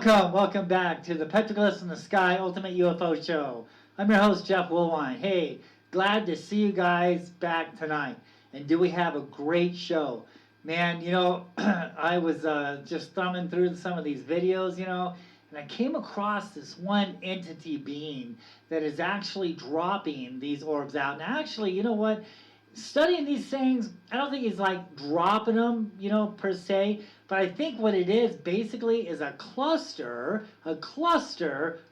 Welcome back to the Petroglyphs in the Sky Ultimate UFO Show. I'm your host, Jeff Woolwine. Hey, glad to see you guys back tonight. And do we have a great show? Man, I was just thumbing through some of these videos, and I came across this one entity being that is actually dropping these orbs out. And actually, you know what? Studying these things, I don't think he's like dropping them, per se, but I think what it is basically is a cluster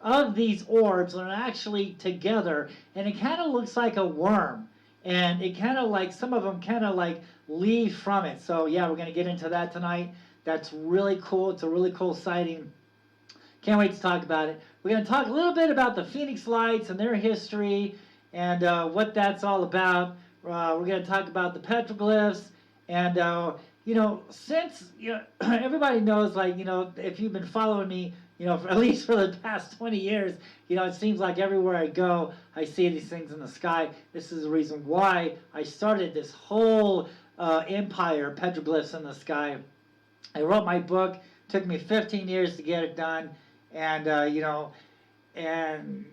of these orbs that are actually together, and it kind of looks like a worm, and it kind of like, some of them kind of like leave from it. So yeah, we're going to get into that tonight. That's really cool. It's a really cool sighting. Can't wait to talk about it. We're going to talk a little bit about the Phoenix Lights and their history and what that's all about. We're going to talk about the petroglyphs, and since everybody knows, like, if you've been following me, at least for the past 20 years, it seems like everywhere I go, I see these things in the sky. This is the reason why I started this whole empire, Petroglyphs in the Sky. I wrote my book. Took me 15 years to get it done, and and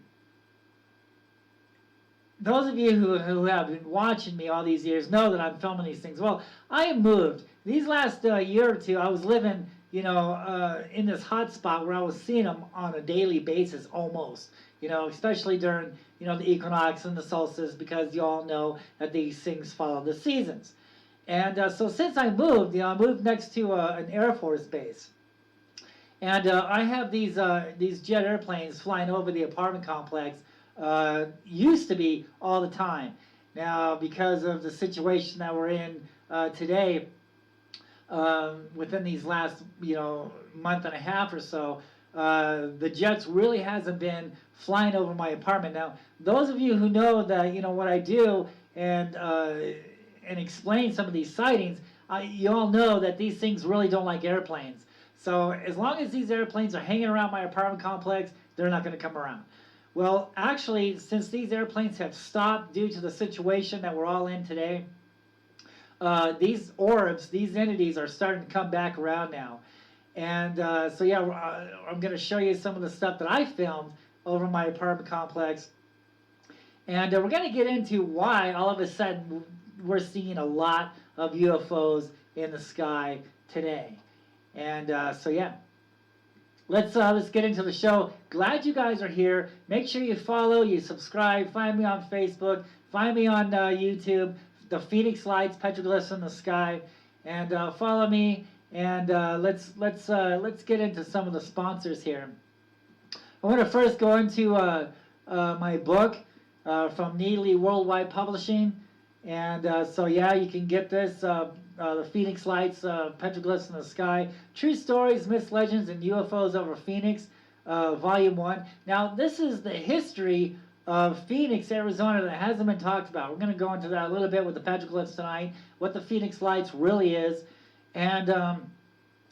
those of you who have been watching me all these years know that I'm filming these things. Well, I moved. These last year or two, I was living, in this hot spot where I was seeing them on a daily basis almost, especially during, the equinox and the solstice, because you all know that these things follow the seasons. And so since I moved, I moved next to an Air Force base. And I have these jet airplanes flying over the apartment complex. Used to be all the time. Now, because of the situation that we're in today, within these last month and a half or so, the jets really hasn't been flying over my apartment. Now, those of you who know that what I do and explain some of these sightings, you all know that these things really don't like airplanes. So as long as these airplanes are hanging around my apartment complex, they're not going to come around. Well, actually, since these airplanes have stopped due to the situation that we're all in today, these orbs, these entities are starting to come back around now. And so yeah, I'm going to show you some of the stuff that I filmed over my apartment complex. And we're going to get into why all of a sudden we're seeing a lot of UFOs in the sky today. And so yeah. Let's get into the show. Glad you guys are here. Make sure you follow, you subscribe. Find me on Facebook. Find me on YouTube. The Phoenix Lights, Petroglyphs in the Sky, and follow me. And let's get into some of the sponsors here. I want to first go into my book from Needley Worldwide Publishing, and so yeah, you can get this. The Phoenix Lights, Petroglyphs in the Sky, True Stories, Myths, Legends, and UFOs over Phoenix, Volume 1. Now, this is the history of Phoenix, Arizona that hasn't been talked about. We're going to go into that a little bit with the petroglyphs tonight, what the Phoenix Lights really is. And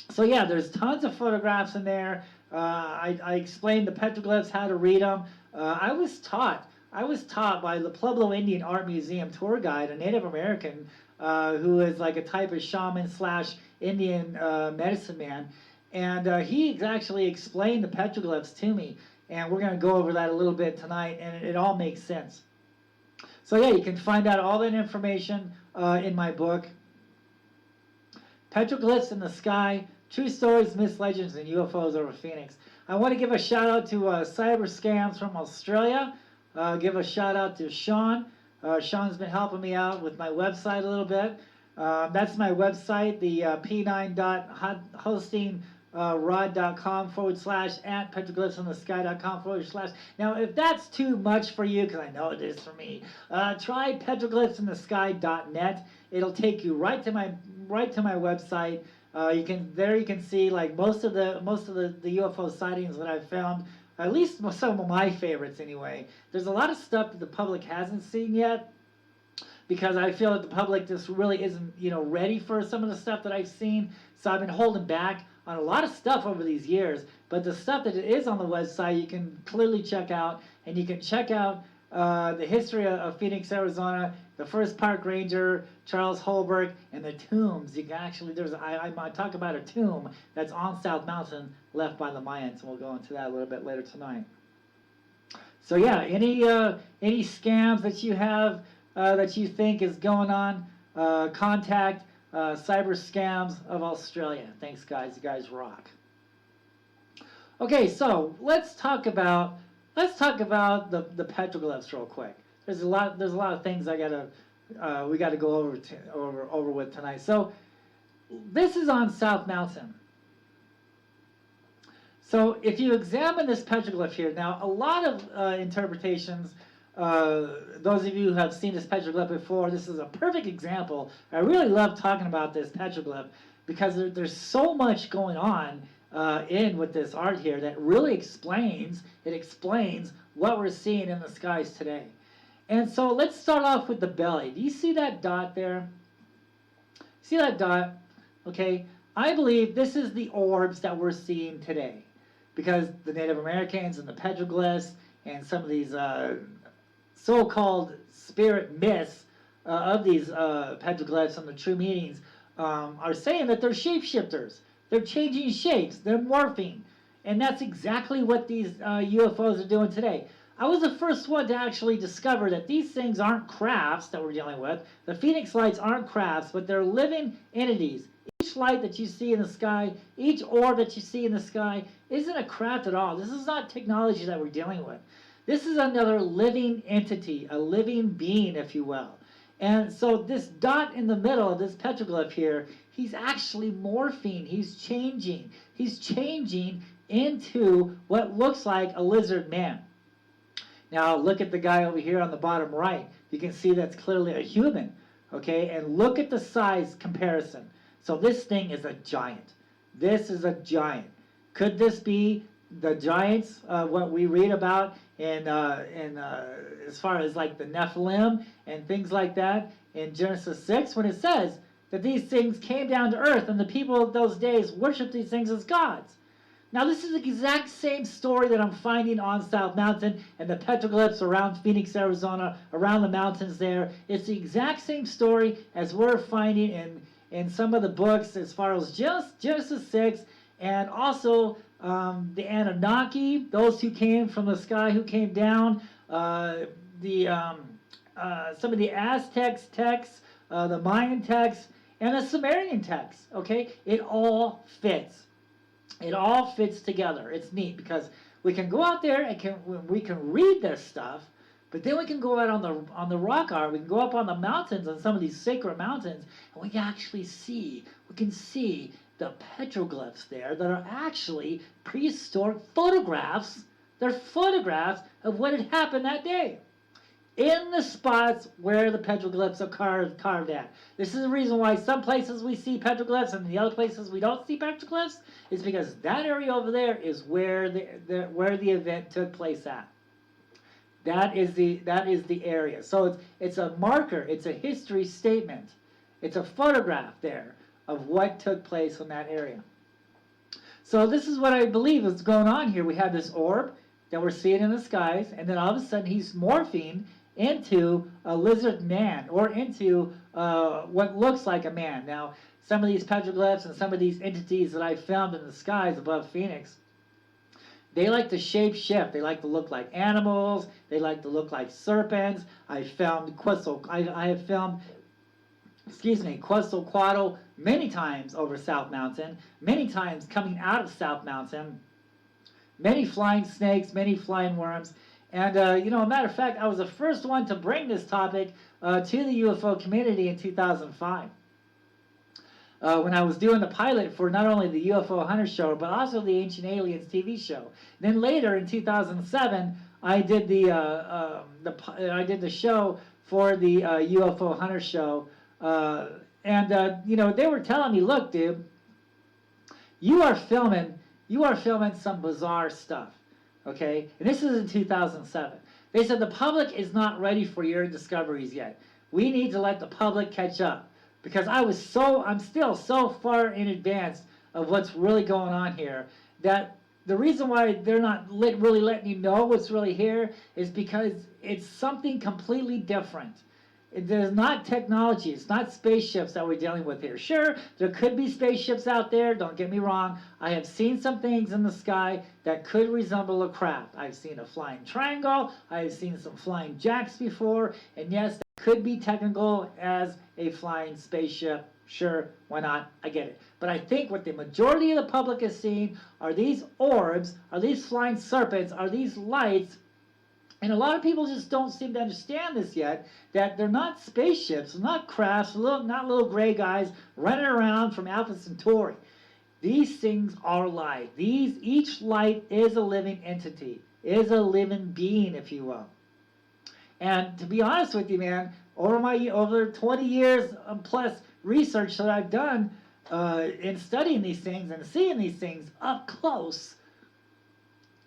so, yeah, there's tons of photographs in there. I explained the petroglyphs, how to read them. I was taught by the Pueblo Indian Art Museum tour guide, a Native American, who is like a type of shaman / Indian medicine man, and he actually explained the petroglyphs to me, and we're going to go over that a little bit tonight, and it all makes sense. So yeah, you can find out all that information in my book, Petroglyphs in the Sky, True Stories, Myths, Legends, and UFOs over Phoenix. I want to give a shout out to Cyber Scams from Australia. Give a shout out to Sean. Sean's been helping me out with my website a little bit. That's my website, the p9.hostingrod.com / petroglyphsinthesky.com /. Now, if that's too much for you, because I know it is for me, try petroglyphsinthesky.net. It'll take you right to my website. You can see like most of the UFO sightings that I've found. At least some of my favorites anyway. There's a lot of stuff that the public hasn't seen yet, because I feel that the public just really isn't, ready for some of the stuff that I've seen. So I've been holding back on a lot of stuff over these years. But the stuff that is on the website, you can clearly check out, and you can check out the history of Phoenix, Arizona, the first park ranger, Charles Holbrook, and the tombs. You can actually, I talk about a tomb that's on South Mountain left by the Mayans, and we'll go into that a little bit later tonight. So yeah, any scams that you have that you think is going on, contact Cyber Scams of Australia. Thanks, guys. You guys rock. Okay, so let's talk about the petroglyphs real quick. There's a lot of things we gotta go over with tonight. So this is on South Mountain. So if you examine this petroglyph here, now a lot of interpretations. Those of you who have seen this petroglyph before, this is a perfect example. I really love talking about this petroglyph because there's so much going on with this art here that really explains what we're seeing in the skies today. And so let's start off with the belly. Do you see that dot there? See that dot? Okay, I believe this is the orbs that we're seeing today, because the Native Americans and the petroglyphs and some of these so-called spirit myths of these petroglyphs and the true meanings are saying that they're shapeshifters. They're changing shapes. They're morphing. And that's exactly what these UFOs are doing today. I was the first one to actually discover that these things aren't crafts that we're dealing with. The Phoenix lights aren't crafts, but they're living entities. Each light that you see in the sky, each orb that you see in the sky, isn't a craft at all. This is not technology that we're dealing with. This is another living entity, a living being, if you will. And so this dot in the middle of this petroglyph here, he's actually morphing. He's changing. He's changing into what looks like a lizard man. Now look at the guy over here on the bottom right. You can see that's clearly a human. Okay, and look at the size comparison. So this thing is a giant. This is a giant. Could this be the giants, what we read about in as far as like the Nephilim and things like that in Genesis 6, when it says that these things came down to earth and the people of those days worshiped these things as gods? Now this is the exact same story that I'm finding on South Mountain and the petroglyphs around Phoenix, Arizona, around the mountains there. It's the exact same story as we're finding in some of the books as far as just Genesis 6, and also the Anunnaki, those who came from the sky, who came down, some of the Aztecs texts, the Mayan texts, and the Sumerian texts. Okay, it all fits. It all fits together. It's neat because we can go out there and we can read this stuff, but then we can go out on the rock art. We can go up on the mountains, on some of these sacred mountains, and we can actually see. We can see the petroglyphs there that are actually prehistoric photographs. They're photographs of what had happened that day in the spots where the petroglyphs are carved at. This is the reason why some places we see petroglyphs and the other places we don't see petroglyphs, is because that area over there is where the event took place at. That is the area. So it's a marker. It's a history statement. It's a photograph there of what took place in that area. So this is what I believe is going on here. We have this orb that we're seeing in the skies, and then all of a sudden he's morphing into a lizard man, or into what looks like a man. Now, some of these petroglyphs and some of these entities that I found in the skies above Phoenix, they like to shape shift. They like to look like animals. They like to look like serpents. I have filmed Quetzalcoatl many times over South Mountain, many times coming out of South Mountain, many flying snakes, many flying worms. And, a matter of fact, I was the first one to bring this topic to the UFO community in 2005. When I was doing the pilot for not only the UFO Hunter show, but also the Ancient Aliens TV show. Then later in 2007, I did the show for the UFO Hunter show. They were telling me, look, dude, you are filming some bizarre stuff. Okay, and this is in 2007. They said the public is not ready for your discoveries yet. We need to let the public catch up, because I'm still so far in advance of what's really going on here, that the reason why they're not really letting you know what's really here is because it's something completely different. There's not technology. It's not spaceships that we're dealing with here. Sure, there could be spaceships out there. Don't get me wrong. I have seen some things in the sky that could resemble a craft. I've seen a flying triangle. I've seen some flying jacks before. And yes, that could be technical as a flying spaceship. Sure, why not? I get it. But I think what the majority of the public is seeing are these orbs, are these flying serpents, are these lights. And a lot of people just don't seem to understand this yet, that they're not spaceships, not crafts, not little gray guys running around from Alpha Centauri. These things are light. Each light is a living entity, is a living being, if you will. And to be honest with you, man, over 20 years plus research that I've done in studying these things and seeing these things up close,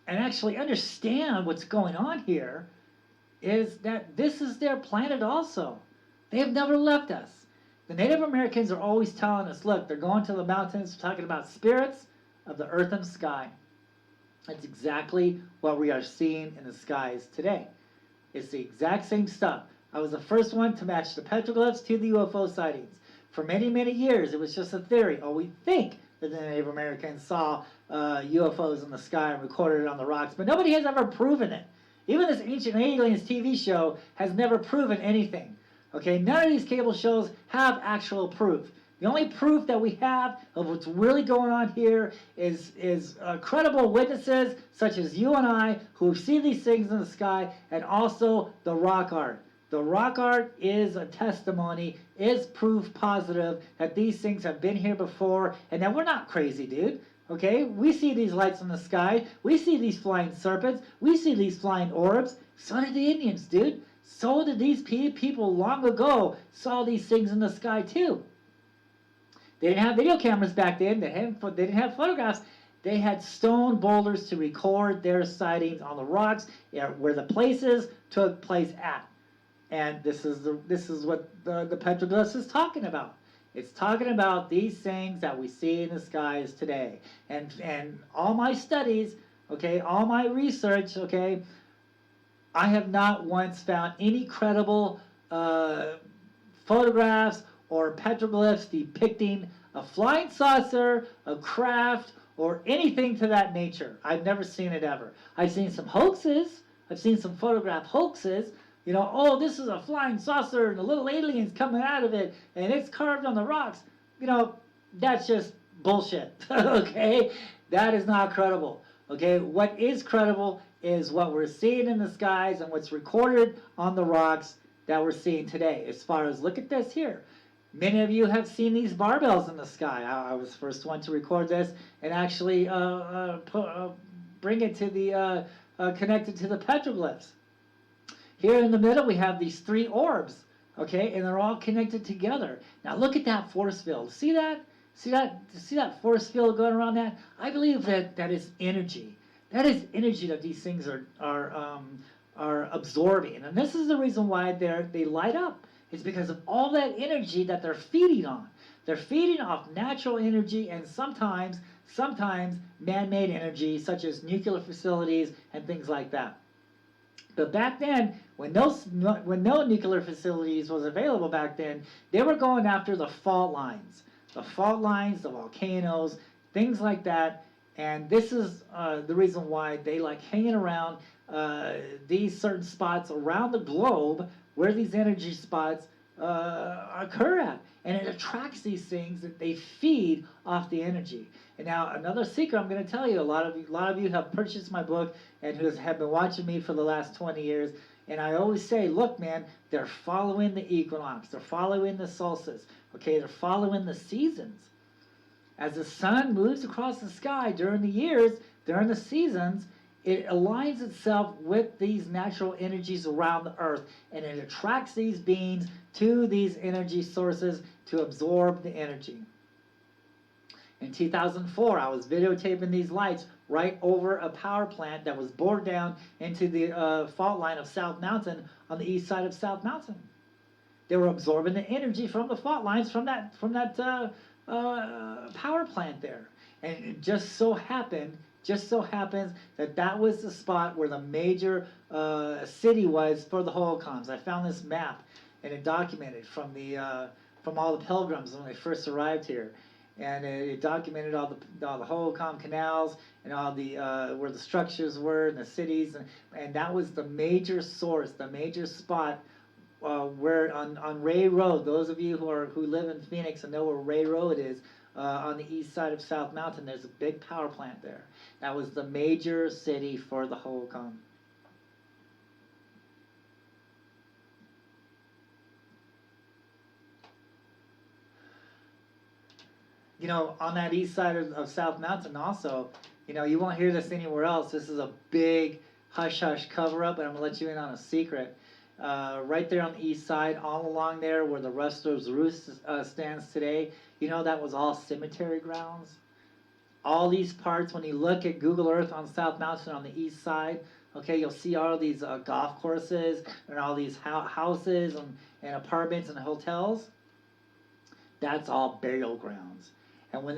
and actually understand what's going on here, is that this is their planet also. They have never left us. The Native Americans are always telling us, look, they're going to the mountains, talking about spirits of the earth and sky. That's exactly what we are seeing in the skies today. It's the exact same stuff. I was the first one to match the petroglyphs to the UFO sightings. For many, many years, it was just a theory. Oh, we think that the Native Americans saw UFOs in the sky and recorded it on the rocks, but nobody has ever proven it. Even this Ancient Aliens TV show has never proven anything. Okay, none of these cable shows have actual proof. The only proof that we have of what's really going on here is credible witnesses such as you and I who see these things in the sky, and also the rock art. The rock art is a testimony, is proof positive that these things have been here before, and that we're not crazy, dude. Okay, we see these lights in the sky, we see these flying serpents, we see these flying orbs. So did the Indians, dude. So did these people long ago saw these things in the sky too. They didn't have video cameras back then. They didn't have photographs. They had stone boulders to record their sightings on the rocks where the places took place at. And this is what the petroglyphs is talking about. It's talking about these things that we see in the skies today. And all my studies, okay, all my research, okay, I have not once found any credible photographs or petroglyphs depicting a flying saucer, a craft, or anything to that nature. I've never seen it ever. I've seen some hoaxes. I've seen some photograph hoaxes. You know, oh, this is a flying saucer and the little alien's coming out of it and it's carved on the rocks. You know, that's just bullshit, okay? That is not credible, okay? What is credible is what we're seeing in the skies and what's recorded on the rocks that we're seeing today. As far as, look at this here. Many of you have seen these barbells in the sky. I was the first one to record this and actually bring it to the, connected to the petroglyphs. Here in the middle, we have these three orbs, okay, and they're all connected together. Now look at that force field. See that? See that force field going around that? I believe that is energy. That is energy that these things are absorbing, and this is the reason why they light up. It's because of all that energy that they're feeding on. They're feeding off natural energy and sometimes man-made energy, such as nuclear facilities and things like that. But back then, when no nuclear facilities was available back then, they were going after the fault lines. The fault lines, the volcanoes, things like that. And this is the reason why they like hanging around these certain spots around the globe where these energy spots occur at. And it attracts these things that they feed off the energy. And now another secret I'm going to tell you, a lot of you have purchased my book and who have been watching me for the last 20 years. And I always say, look, man, they're following the equinox. They're following the solstice. Okay, they're following the seasons. As the sun moves across the sky during the years, during the seasons, it aligns itself with these natural energies around the earth, and it attracts these beings to these energy sources to absorb the energy. In 2004, I was videotaping these lights right over a power plant that was bored down into the fault line of South Mountain on the east side of South Mountain. They were absorbing the energy from the fault lines from that power plant there, and it just so happens that was the spot where the major city was for the holocoms. I found this map, and it documented from all the pilgrims when they first arrived here, and it documented all the Hohokam canals and all the where the structures were and the cities, and that was the major source, the major spot where on Ray Road. Those of you who live in Phoenix and know where Ray Road is, on the east side of South Mountain, there's a big power plant there. That was the major city for the Hohokam. You know, on that east side of South Mountain also, you know, you won't hear this anywhere else. This is a big hush-hush cover-up, and I'm going to let you in on a secret. Right there on the east side, all along there where the Rustler's Roost stands today, you know, that was all cemetery grounds. All these parts, when you look at Google Earth on South Mountain on the east side, okay, you'll see all these golf courses and all these houses and apartments and hotels. That's all burial grounds. And when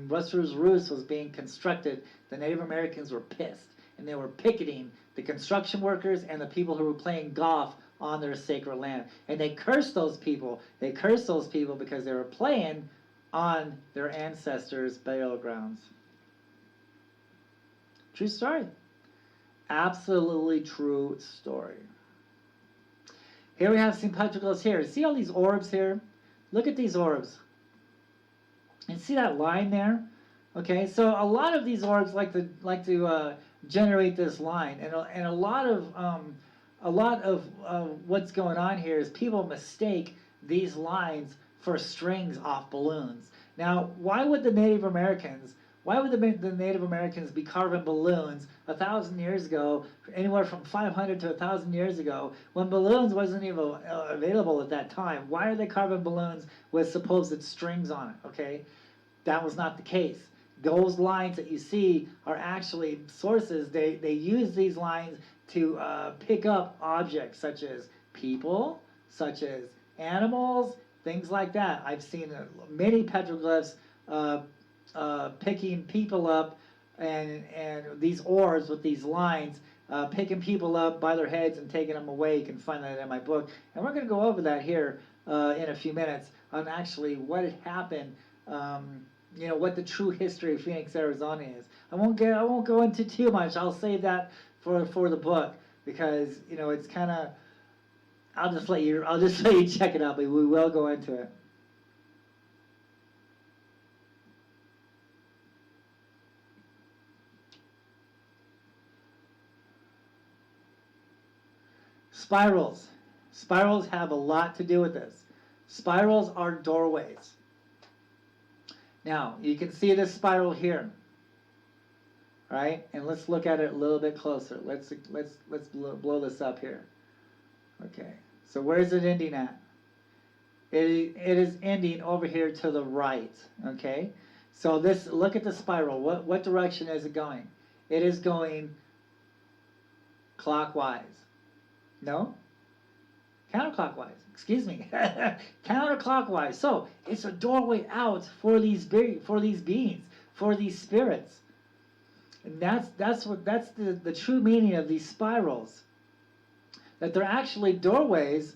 Rustler's Roost was being constructed, the Native Americans were pissed, and they were picketing the construction workers and the people who were playing golf on their sacred land. And they cursed those people. They cursed those people because they were playing on their ancestors' burial grounds. True story. Absolutely true story. Here we have some petroglyphs here. See all these orbs here? Look at these orbs. And see that line there? Okay, so a lot of these orbs like to generate this line, and a lot of what's going on here is people mistake these lines for strings off balloons. Now, why would the Native Americans be carving balloons 1,000 years ago, anywhere from 500 to 1,000 years ago, when balloons wasn't even available at that time? Why are they carving balloons with supposed strings on it? Okay, that was not the case. Those lines that you see are actually sources. They use these lines to pick up objects such as people, such as animals, things like that. I've seen many petroglyphs picking people up, and these orbs with these lines picking people up by their heads and taking them away. You can find that in my book, and we're going to go over that here in a few minutes on actually what had happened. You know, what the true history of Phoenix, Arizona is. I won't go into too much. I'll save that for the book, because you know it's kind of. I'll just let you check it out, but we will go into it. Spirals. Spirals have a lot to do with this. Spirals are doorways. Now, you can see this spiral here, right? And let's look at it a little bit closer. Let's blow this up here. Okay, so where's it ending at? It is ending over here to the right, okay? So look at the spiral. What direction is it going? It is going clockwise. No? Counterclockwise. Excuse me. Counterclockwise. So it's a doorway out for these beings, for these spirits. And that's the true meaning of these spirals. That they're actually doorways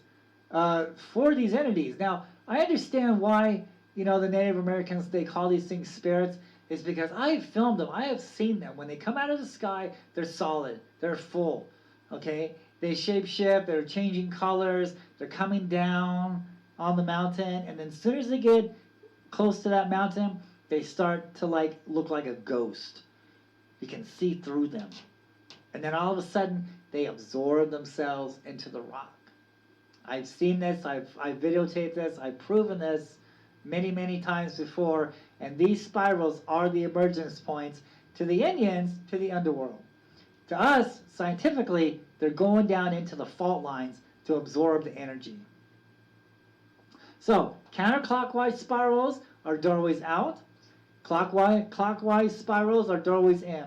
for these entities. Now, I understand why, you know, the Native Americans, they call these things spirits, is because I have filmed them. I have seen them. When they come out of the sky, they're solid. They're full. Okay? They shapeshift. They're changing colors. They're coming down on the mountain. And then as soon as they get close to that mountain, they start to look like a ghost. You can see through them. And then all of a sudden, they absorb themselves into the rock. I've seen this. I've videotaped this. I've proven this many, many times before. And these spirals are the emergence points to the Indians, to the underworld. To us, scientifically, they're going down into the fault lines to absorb the energy. So, counterclockwise spirals are doorways out. Clockwise spirals are doorways in.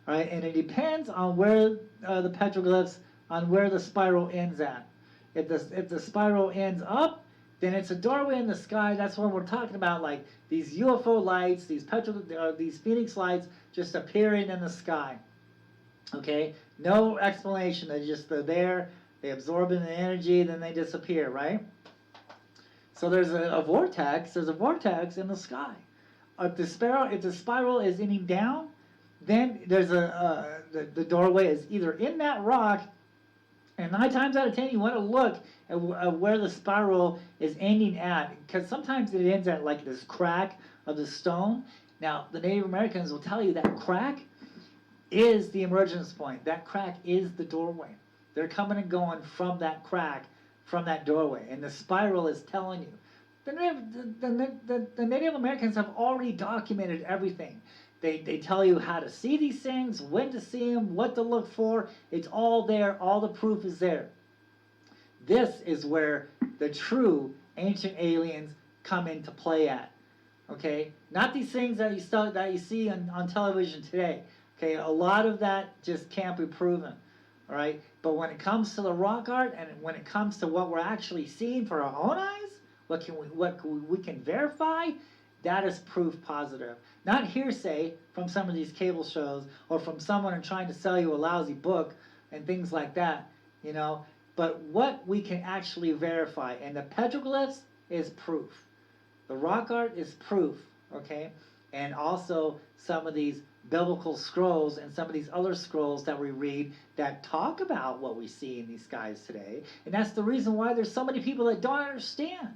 Right? And it depends on where the petroglyphs, on where the spiral ends at. If the spiral ends up, then it's a doorway in the sky. That's when we're talking about like these UFO lights, these Phoenix lights just appearing in the sky. Okay, no explanation. They're just there. They absorb in the energy, then they disappear, right? So there's a vortex. There's a vortex in the sky. If the spiral is ending down, then there's the doorway is either in that rock, and 9 times out of 10 you want to look at where the spiral is ending at, because sometimes it ends at like this crack of the stone. Now the Native Americans will tell you that crack is the emergence point. That crack is the doorway. They're coming and going from that crack, from that doorway, and the spiral is telling you. The Native Americans have already documented everything. They tell you how to see these things, when to see them, what to look for. It's all there. All the proof is there. This is where the true ancient aliens come into play at. Okay? Not these things that you see on television today. Okay? A lot of that just can't be proven. All right? But when it comes to the rock art, and when it comes to what we're actually seeing for our own eyes, what we can verify, that is proof positive. Not hearsay from some of these cable shows or from someone trying to sell you a lousy book and things like that, you know, but what we can actually verify. And the petroglyphs is proof. The rock art is proof, okay? And also some of these biblical scrolls and some of these other scrolls that we read that talk about what we see in these skies today. And that's the reason why there's so many people that don't understand.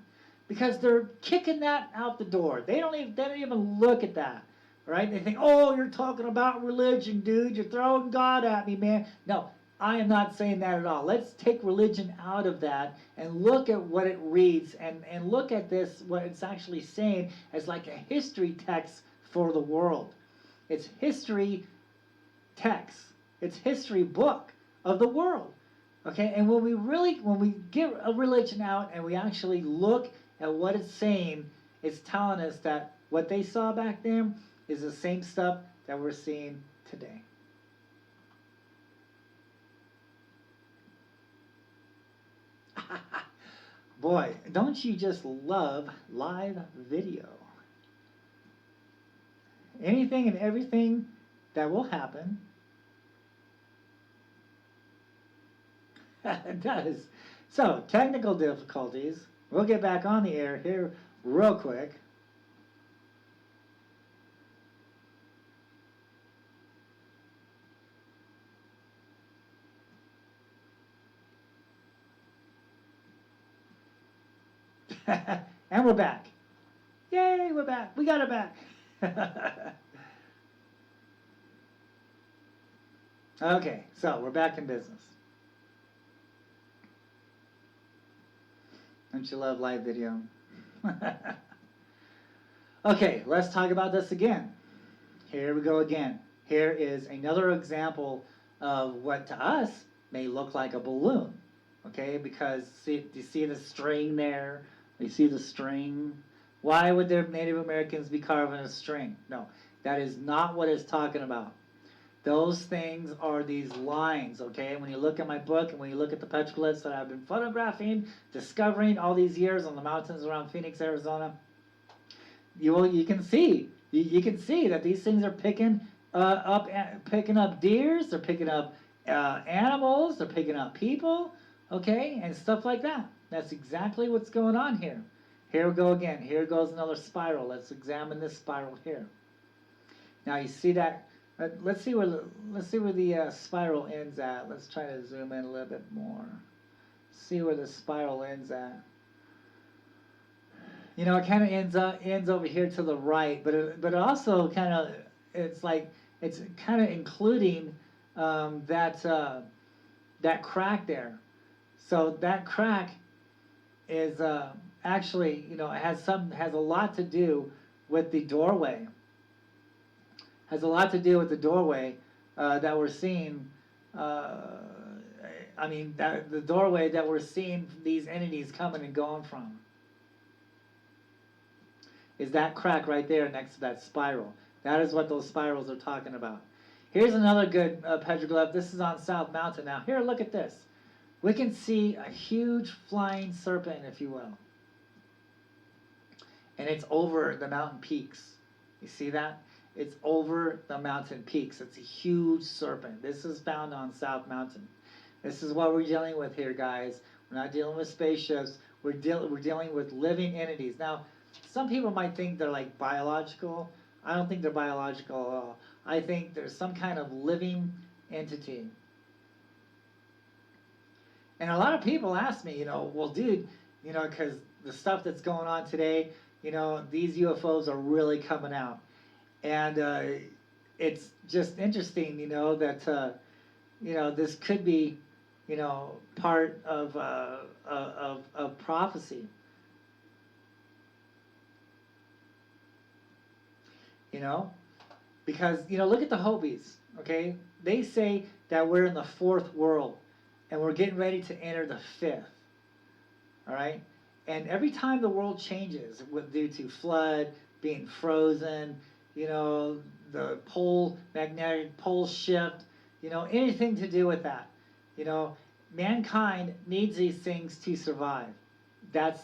Because they're kicking that out the door. They don't even look at that, right? They think, oh, you're talking about religion, dude. You're throwing God at me, man. No, I am not saying that at all. Let's take religion out of that and look at what it reads and look at this, what it's actually saying as like a history text for the world. It's history text. It's history book of the world. Okay, and when we get a religion out and we actually look at what it's saying, it's telling us that what they saw back then is the same stuff that we're seeing today. Boy, don't you just love live video? Anything and everything that will happen. It does. So, technical difficulties. We'll get back on the air here real quick. And we're back. Yay, we're back. We got it back. Okay, so we're back in business. Don't you love live video? Okay, let's talk about this again. Here we go again. Here is another example of what to us may look like a balloon. Okay, because do you see the string there? You see the string? Why would the Native Americans be carving a string? No, that is not what it's talking about. Those things are these lines, okay? When you look at my book and when you look at the petroglyphs that I've been photographing, discovering all these years on the mountains around Phoenix, Arizona, you can see that these things are picking up deers, they're picking up animals, they're picking up people, okay, and stuff like that. That's exactly what's going on here. Here we go again. Here goes another spiral. Let's examine this spiral here. Now you see that. Let's see where the spiral ends at. Let's try to zoom in a little bit more. See where the spiral ends at. You know, it kind of ends over here to the right, but it also kind of it's kind of including that crack there. So that crack is actually, you know, it has a lot to do with the doorway. Has a lot to do with the doorway that we're seeing. I mean, the doorway that we're seeing these entities coming and going from is that crack right there next to that spiral. That is what those spirals are talking about. Here's another good petroglyph. This is on South Mountain. Now, here, look at this. We can see a huge flying serpent, if you will. And it's over the mountain peaks. You see that? It's over the mountain peaks. It's a huge serpent. This is found on South Mountain. This is what we're dealing with here, guys. We're not dealing with spaceships. We're dealing with living entities. Now, some people might think they're like biological. I don't think they're biological at all. I think there's some kind of living entity. And a lot of people ask me, well, dude, because the stuff that's going on today, these UFOs are really coming out. And it's just interesting, that, this could be, part of prophecy. Because, look at the Hopis, okay? They say that we're in the fourth world and we're getting ready to enter the fifth, all right? And every time the world changes due to flood, being frozen, the magnetic pole shift, anything to do with that, mankind needs these things to survive. That's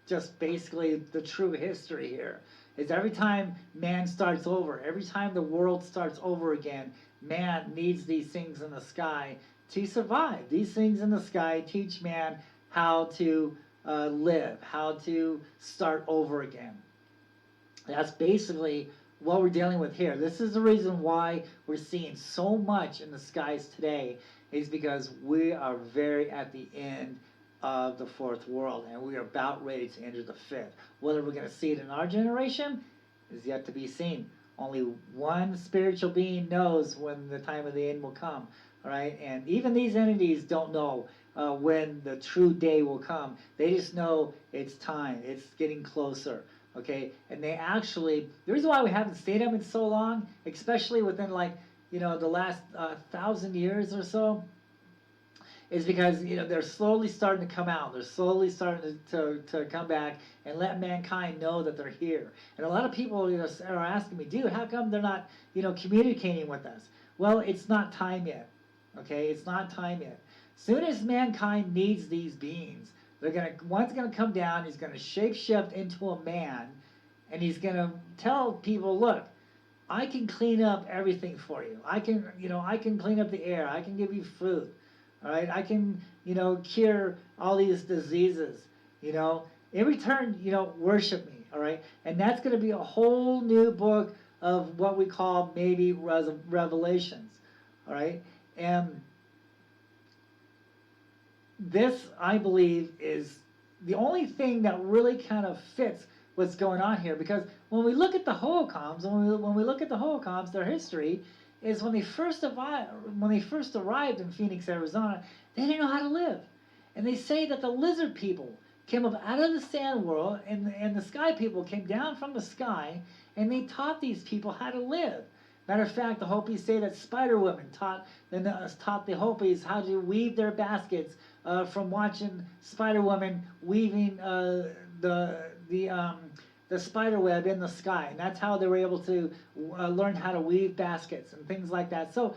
just basically the true history here. Is every time man starts over, every time the world starts over again, man needs these things in the sky to survive. These things in the sky teach man how to live, how to start over again. That's basically what we're dealing with here. This is the reason why we're seeing so much in the skies today, is because we are very at the end of the fourth world, and we are about ready to enter the fifth. Whether we're going to see it in our generation is yet to be seen. Only one spiritual being knows when the time of the end will come. All right, and even these entities don't know when the true day will come. They just know it's time. It's getting closer. Okay, and they actually, the reason why we haven't seen them in so long, especially within the last 1,000 years or so, is because they're slowly starting to come out. They're slowly starting to come back and let mankind know that they're here. And a lot of people are asking me, dude, how come they're not communicating with us? Well, it's not time yet. Okay, it's not time yet. Soon as mankind needs these beings, one's gonna come down. He's gonna shapeshift into a man, and he's gonna tell people, look, I can clean up everything for you. I can clean up the air. I can give you food. All right, I can, cure all these diseases, In return, worship me, all right? And that's going to be a whole new book of what we call maybe Revelations, all right? And this, I believe, is the only thing that really kind of fits what's going on here, because when we look at the holocoms, their history is when they first arrived in Phoenix, Arizona, they didn't know how to live. And they say that the lizard people came up out of the sand world, and the sky people came down from the sky, and they taught these people how to live. Matter of fact, the Hopis say that spider women taught the Hopis how to weave their baskets from watching spider women weaving the spider web in the sky, and that's how they were able to learn how to weave baskets and things like that. So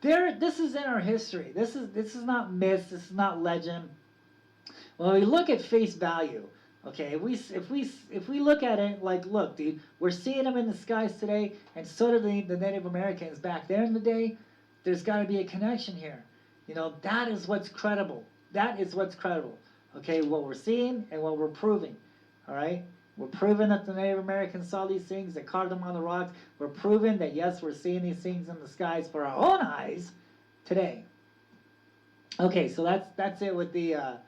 this is in our history. This is not myth. This is not legend. When we look at face value, okay, if we look at it like, look, dude, we're seeing them in the skies today, and so did the Native Americans back there in the day. There's got to be a connection here. That is what's credible. That is what's credible. Okay, what we're seeing and what we're proving. All right. We're proving that the Native Americans saw these things, they carved them on the rocks. We're proving that, yes, we're seeing these things in the skies for our own eyes today. Okay, so that's it with the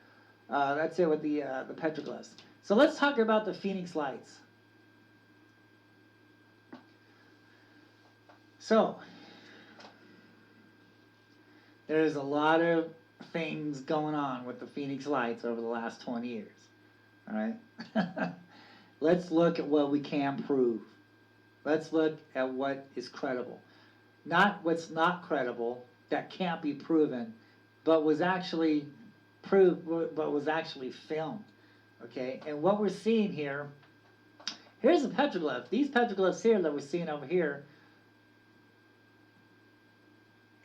petroglyphs. So let's talk about the Phoenix Lights. So there's a lot of things going on with the Phoenix Lights over the last 20 years. All right. Let's look at what we can prove. Let's look at what is credible. Not what's not credible, that can't be proven, but was actually filmed. Okay, and what we're seeing here, here's a petroglyph. These petroglyphs here that we're seeing over here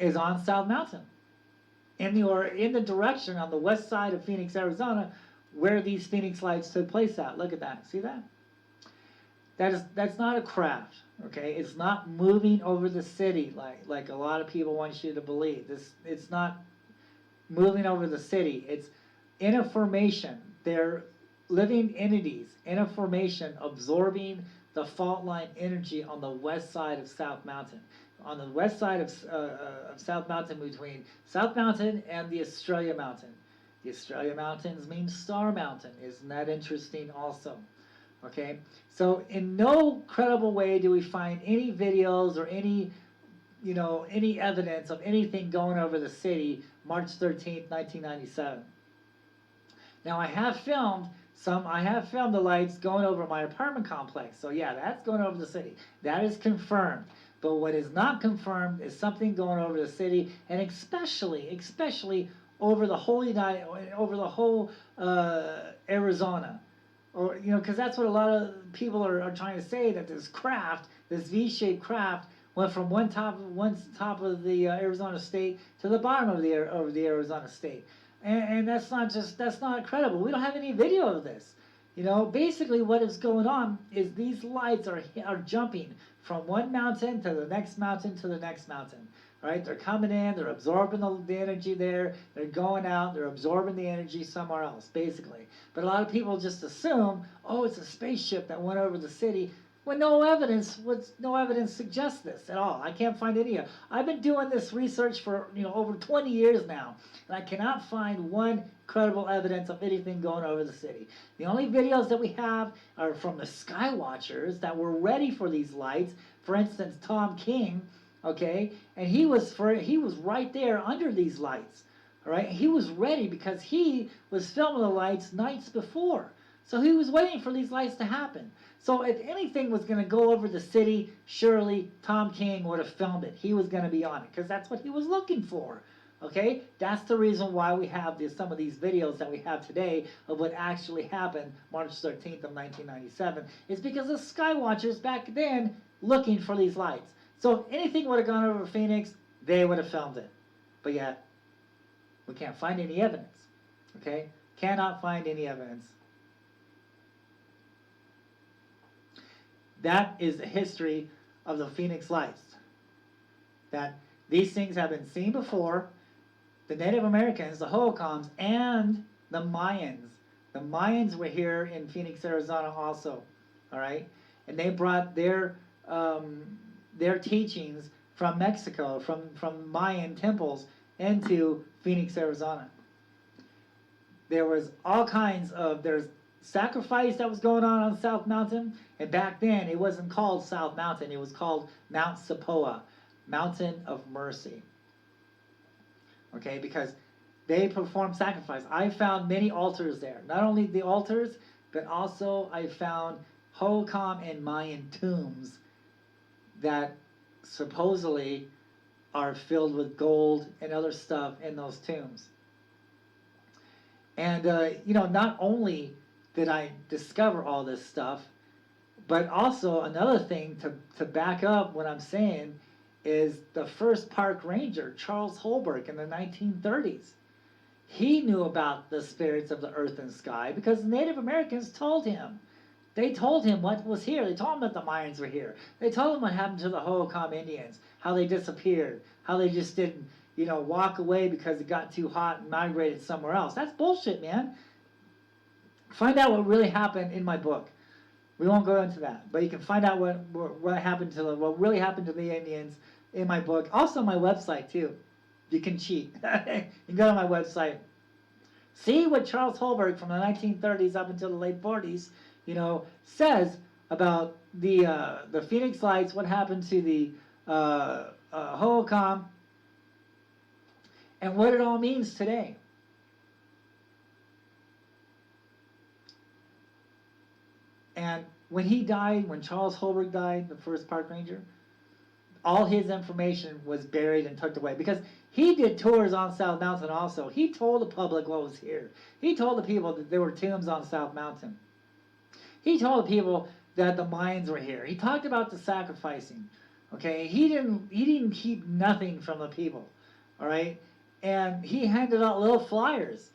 is on South Mountain. In the direction on the west side of Phoenix, Arizona, where these Phoenix Lights took place at. Look at that. See that? That's not a craft. Okay, it's not moving over the city like a lot of people want you to believe. It's not moving over the city. It's in a formation. They're living entities in a formation absorbing the fault line energy on the west side of South Mountain. On the west side of South Mountain, between South Mountain and the Australia Mountain. The Australia Mountains means Star Mountain. Isn't that interesting also? Okay, so in no credible way do we find any videos or any, any evidence of anything going over the city March 13th, 1997. Now I have filmed the lights going over my apartment complex. So yeah, that's going over the city. That is confirmed. But what is not confirmed is something going over the city, and especially over the whole Arizona. Or, because that's what a lot of people are trying to say, that this craft, this V-shaped craft, went from one top of the Arizona state to the bottom of the Arizona state. And that's not credible. We don't have any video of this. Basically what is going on is these lights are jumping from one mountain to the next mountain to the next mountain. Right? They're coming in, they're absorbing the energy there, they're going out, they're absorbing the energy somewhere else, basically. But a lot of people just assume, oh, it's a spaceship that went over the city, when no evidence suggests this at all. I can't find any of it. I've been doing this research for over 20 years now, and I cannot find one credible evidence of anything going over the city. The only videos that we have are from the sky watchers that were ready for these lights. For instance, Tom King, okay, and he was right there under these lights. All right, he was ready because he was filming the lights nights before. So he was waiting for these lights to happen. So if anything was going to go over the city, surely Tom King would have filmed it. He was going to be on it because that's what he was looking for. Okay, that's the reason why we have some of these videos that we have today of what actually happened March 13th of 1997. It's because the sky watchers back then looking for these lights. So if anything would have gone over Phoenix, they would have filmed it. But yet, we can't find any evidence. Okay? Cannot find any evidence. That is the history of the Phoenix Lights. That these things have been seen before. The Native Americans, the Hohokams, and the Mayans. The Mayans were here in Phoenix, Arizona also. All right? And they brought their teachings from Mexico, from Mayan temples into Phoenix, Arizona. There was there's sacrifice that was going on South Mountain, and back then it wasn't called South Mountain, it was called Mount Sepoa, Mountain of Mercy. Okay, because they performed sacrifice. I found many altars there. Not only the altars, but also I found Hohokam and Mayan tombs that supposedly are filled with gold and other stuff in those tombs. And, not only did I discover all this stuff, but also another thing to back up what I'm saying is the first park ranger, Charles Holbrook, in the 1930s. He knew about the spirits of the earth and sky because Native Americans told him. They told him what was here. They told him that the Mayans were here. They told him what happened to the Hohokam Indians, how they disappeared, how they just didn't, walk away because it got too hot and migrated somewhere else. That's bullshit, man. Find out what really happened in my book. We won't go into that, but you can find out what really happened to the Indians in my book. Also on my website too. You can cheat. You can go to my website. See what Charles Holbrook from the 1930s up until the late 40s, says about the Phoenix Lights, what happened to the Hohokam, and what it all means today. And when he died, when Charles Holbrook died, the first park ranger, all his information was buried and tucked away because he did tours on South Mountain also. He told the public what was here. He told the people that there were tombs on South Mountain. He told the people that the Mayans were here. He talked about the sacrificing. Okay, he didn't keep nothing from the people. All right, and he handed out little flyers,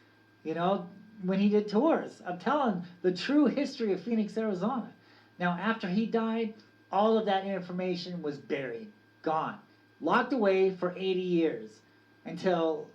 when he did tours. I'm telling the true history of Phoenix, Arizona. Now, after he died, all of that information was buried, gone, locked away for 80 years until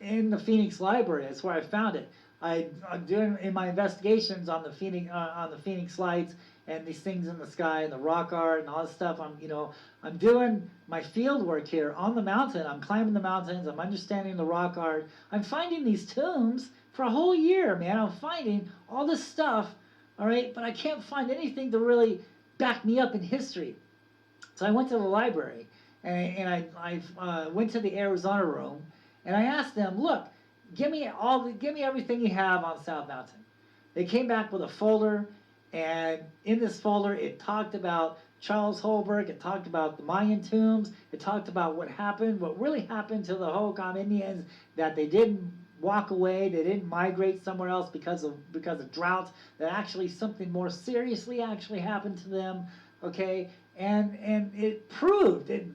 in the Phoenix Library. That's where I found it. I'm doing in my investigations on the Phoenix lights and these things in the sky and the rock art and all this stuff. I'm doing my field work here on the mountain. I'm climbing the mountains. I'm understanding the rock art. I'm finding these tombs for a whole year, man. I'm finding all this stuff, all right, but I can't find anything to really back me up in history. So I went to the library and I went to the Arizona room and I asked them, look, give me everything you have on South Mountain. They came back with a folder, and in this folder it talked about Charles Holbrook, it talked about the Mayan tombs, it talked about what really happened to the Hohokam Indians, that they didn't walk away, they didn't migrate somewhere else because of drought, that actually something more seriously actually happened to them, okay? And it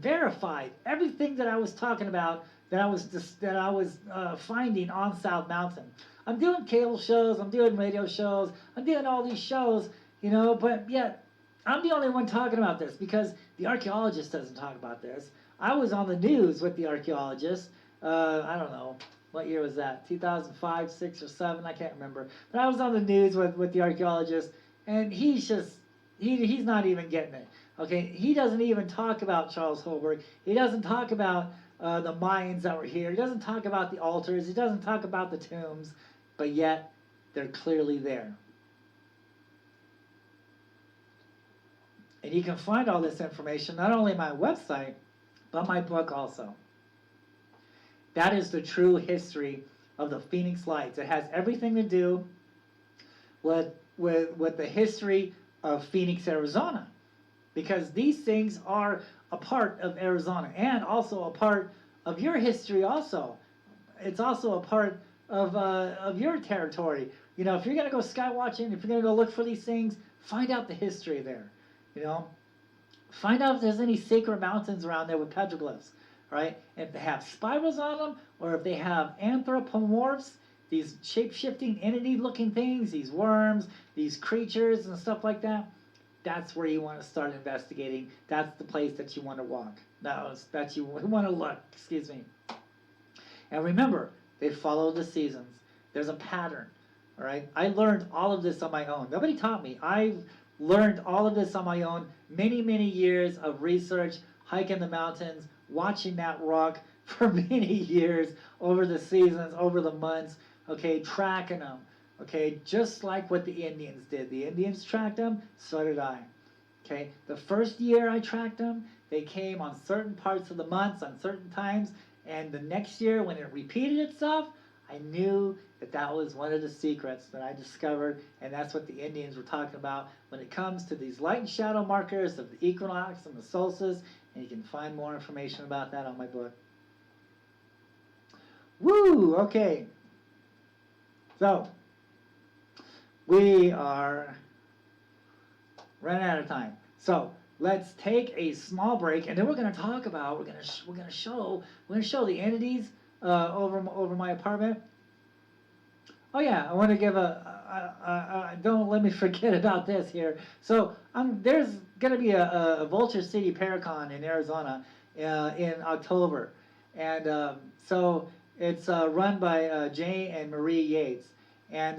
verified everything that I was talking about, that I was finding on South Mountain. I'm doing cable shows, I'm doing radio shows, I'm doing all these shows, but yet I'm the only one talking about this because the archaeologist doesn't talk about this. I was on the news with the archaeologist. I don't know, what year was that? 2005, 6, or 7? I can't remember. But I was on the news with the archaeologist, and he's not even getting it. Okay, he doesn't even talk about Charles Holbrook. He doesn't talk about the Mayans that were here. He doesn't talk about the altars. He doesn't talk about the tombs, but yet they're clearly there. And you can find all this information not only on my website, but my book also. That is the true history of the Phoenix Lights. It has everything to do with the history of Phoenix, Arizona. Because these things are a part of Arizona and also a part of your history also. It's also a part of your territory. If you're going to go sky watching, if you're going to go look for these things, find out the history there. Find out if there's any sacred mountains around there with petroglyphs, right? If they have spirals on them, or if they have anthropomorphs, these shape-shifting entity-looking things, these worms, these creatures and stuff like that, that's where you want to start investigating. That's the place that you want to walk. That you want to look, excuse me. And remember, they follow the seasons. There's a pattern, all right? I learned all of this on my own. Nobody taught me. I've learned all of this on my own. Many, many years of research, hiking the mountains, watching that rock for many years, over the seasons, over the months, okay, tracking them. Okay, just like what the Indians did. The Indians tracked them, so did I. Okay, the first year I tracked them, they came on certain parts of the months, on certain times, and the next year when it repeated itself, I knew that was one of the secrets that I discovered, and that's what the Indians were talking about when it comes to these light and shadow markers of the equinox and the solstice, and you can find more information about that on my book. Woo! Okay. So, we are running out of time. So let's take a small break, and then we're going to talk about we're going to show the entities over my apartment. Oh yeah, I want to give don't let me forget about this here. So there's going to be a Vulture City Paracon in Arizona in October, and so it's run by Jay and Marie Yates, and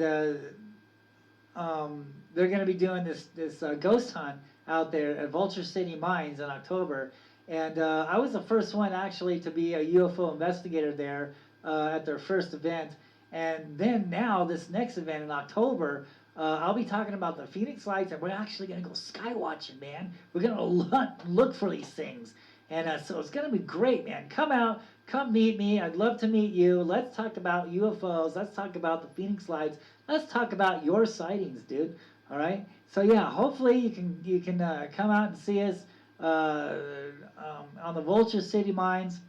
they're going to be doing this ghost hunt out there at Vulture City Mines in October. And I was the first one actually to be a UFO investigator there at their first event. And then now this next event in October, I'll be talking about the Phoenix Lights, and we're actually going to go sky watching, man. We're going to look for these things. And so it's going to be great, man. Come out, come meet me. I'd love to meet you. Let's talk about UFOs. Let's talk about the Phoenix Lights. Let's talk about your sightings, dude. All right. So yeah, hopefully you can come out and see us on the Vulture City Mines,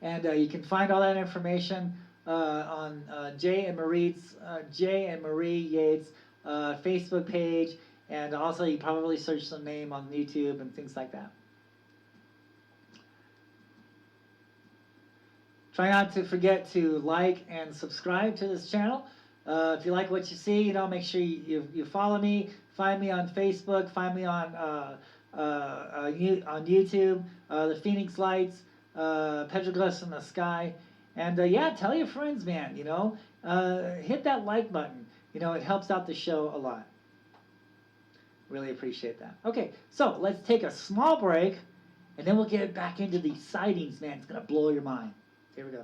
and you can find all that information on Jay and Marie Yates Facebook page, and also you probably search the name on YouTube and things like that. Try not to forget to like and subscribe to this channel. If you like what you see, make sure you follow me. Find me on Facebook. Find me on YouTube. The Phoenix Lights, Petroglyphs in the Sky, And yeah, tell your friends, man, hit that like button. It helps out the show a lot. Really appreciate that. Okay, so let's take a small break, and then we'll get back into these sightings, man. It's going to blow your mind. Here we go.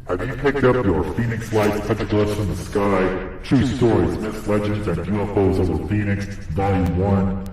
Have you picked up your Phoenix Lights Petroglyphs in the Sky, True Stories, Myths, Legends, and UFOs over Phoenix, Volume 1?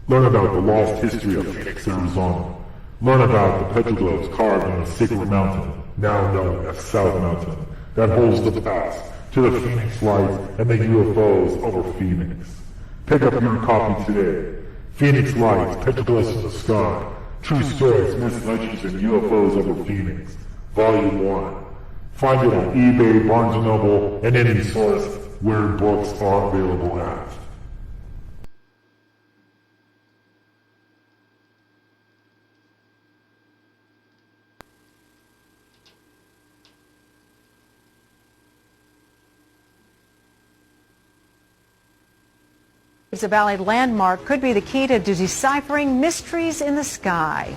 Learn about the lost history of Phoenix, Arizona. Learn about the petroglyphs carved on a sacred mountain, now known as South Mountain, that holds the path to the Phoenix Lights and the UFOs over Phoenix. Pick up your copy today. Phoenix Lights, Petroglyphs in the Sky, True Stories, Myths, Legends, and UFOs over Phoenix, Volume 1. Find it on eBay, Barnes & Noble, and any source where books are available at. It's a Valley landmark could be the key to deciphering mysteries in the sky.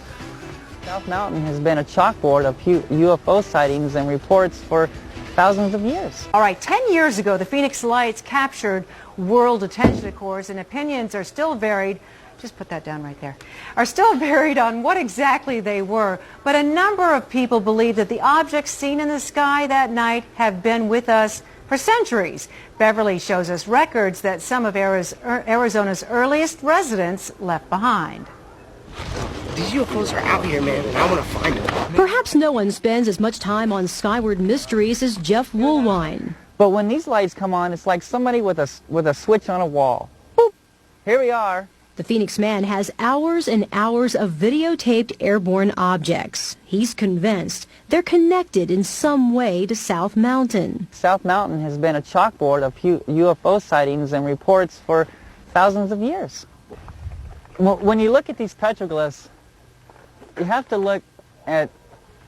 South Mountain has been a chalkboard of UFO sightings and reports for thousands of years. All right, 10 years ago, the Phoenix Lights captured world attention, of course, and opinions are still varied. Just put that down right there. Are still varied on what exactly they were. But a number of people believe that the objects seen in the sky that night have been with us for centuries. Beverly shows us records that some of Arizona's earliest residents left behind. These UFOs are out here, man, and I want to find them. Perhaps no one spends as much time on skyward mysteries as Jeff Woolwine. But when these lights come on, it's like somebody with a switch on a wall. Boop! Here we are. The Phoenix man has hours and hours of videotaped airborne objects. He's convinced they're connected in some way to South Mountain. South Mountain has been a chalkboard of UFO sightings and reports for thousands of years. When you look at these petroglyphs, you have to look at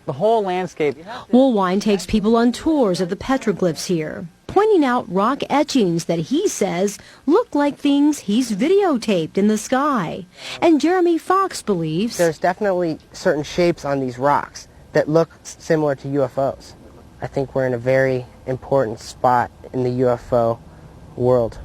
the whole landscape. Woolwine takes people on tours of the petroglyphs here, pointing out rock etchings that he says look like things he's videotaped in the sky. And Jeremy Fox believes there's definitely certain shapes on these rocks that look similar to UFOs. I think we're in a very important spot in the UFO world.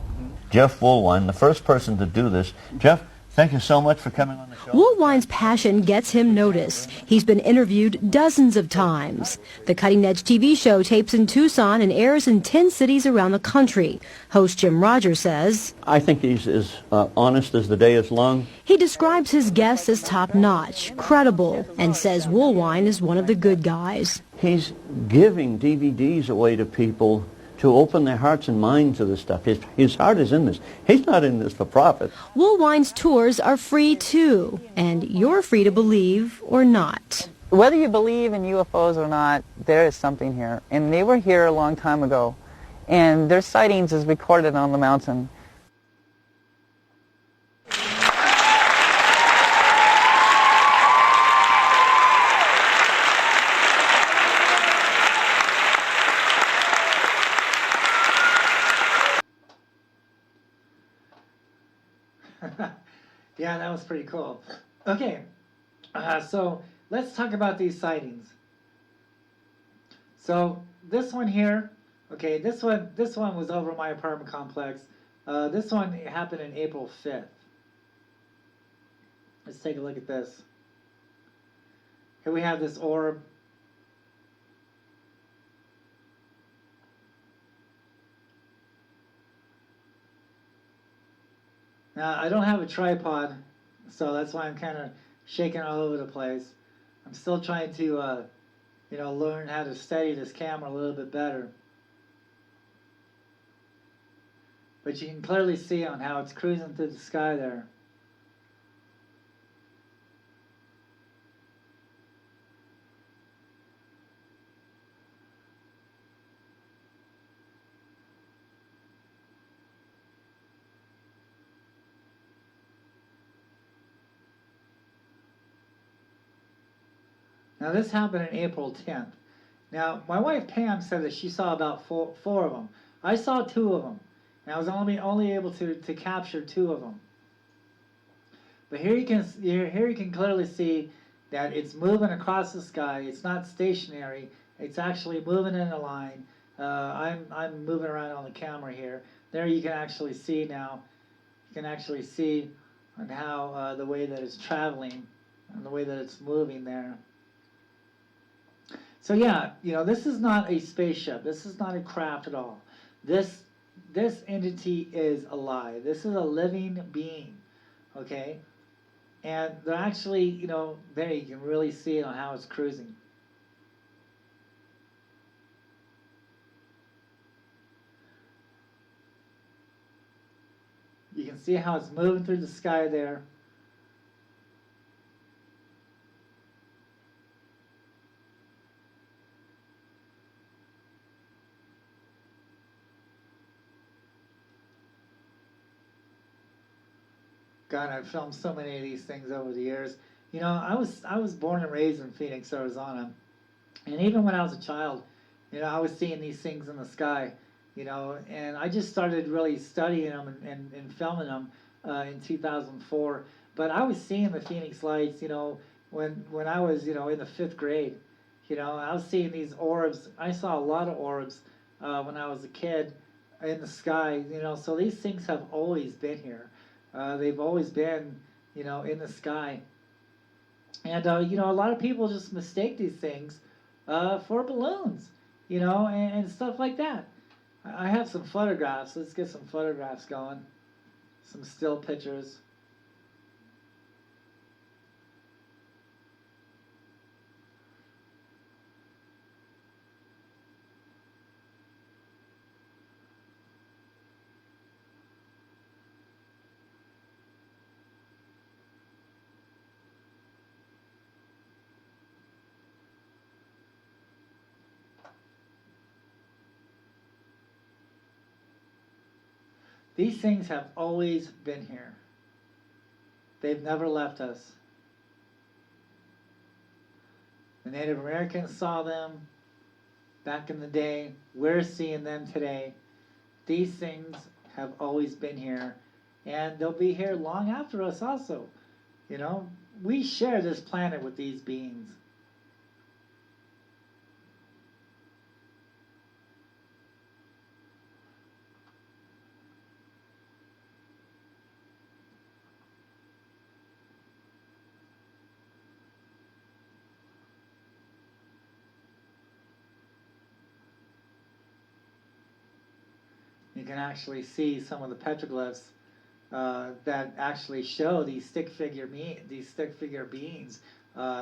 Jeff Woolwine, the first person to do this. Jeff, thank you so much for coming on the show. Woolwine's passion gets him noticed. He's been interviewed dozens of times. The Cutting Edge TV show tapes in Tucson and airs in 10 cities around the country. Host Jim Rogers says, I think he's as honest as the day is long. He describes his guests as top-notch, credible, and says Woolwine is one of the good guys. He's giving DVDs away to people to open their hearts and minds to this stuff. His heart is in this. He's not in this for profit. Woolwine's tours are free too, and you're free to believe or not. Whether you believe in UFOs or not, there is something here. And they were here a long time ago. And their sightings is recorded on the mountain. Yeah, that was pretty cool. Okay, so let's talk about these sightings. So this one here, okay, this one was over my apartment complex. This one happened in April 5th. Let's take a look at this. Here we have this orb. Now, I don't have a tripod, so that's why I'm kind of shaking all over the place. I'm still trying to, learn how to steady this camera a little bit better. But you can clearly see on how it's cruising through the sky there. Now this happened on April 10th. Now my wife Pam said that she saw about four of them. I saw 2 of them. And I was only able to capture 2 of them. But here you can clearly see that it's moving across the sky. It's not stationary. It's actually moving in a line. I'm moving around on the camera here. There you can actually see now. You can actually see on how the way that it's traveling and the way that it's moving there. So yeah, this is not a spaceship. This is not a craft at all. This entity is alive. This is a living being, okay? And they're actually, there you can really see it on how it's cruising. You can see how it's moving through the sky there. God, I've filmed so many of these things over the years. I was born and raised in Phoenix, Arizona, and even when I was a child, I was seeing these things in the sky, and I just started really studying them and filming them in 2004. But I was seeing the Phoenix lights, when I was, in the 5th grade. I was seeing these orbs. I saw a lot of orbs when I was a kid in the sky, so these things have always been here. They've always been, in the sky. And, a lot of people just mistake these things for balloons, and stuff like that. I have some photographs. Let's get some photographs going. Some still pictures. These things have always been here. They've never left us. The Native Americans saw them back in the day. We're seeing them today. These things have always been here, and they'll be here long after us also. We share this planet with these beings. You can actually see some of the petroglyphs that actually show these stick figure beings,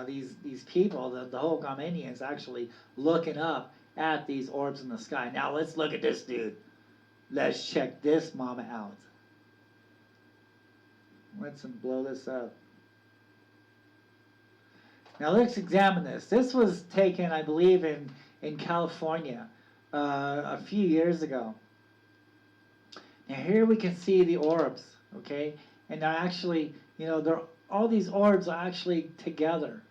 these people, the whole Gamanians actually looking up at these orbs in the sky. Now let's look at this dude. Let's check this mama out. Let's blow this up. Now let's examine this. This was taken, I believe, in California a few years ago. Now here we can see the orbs, okay? And they're actually, all these orbs are actually together.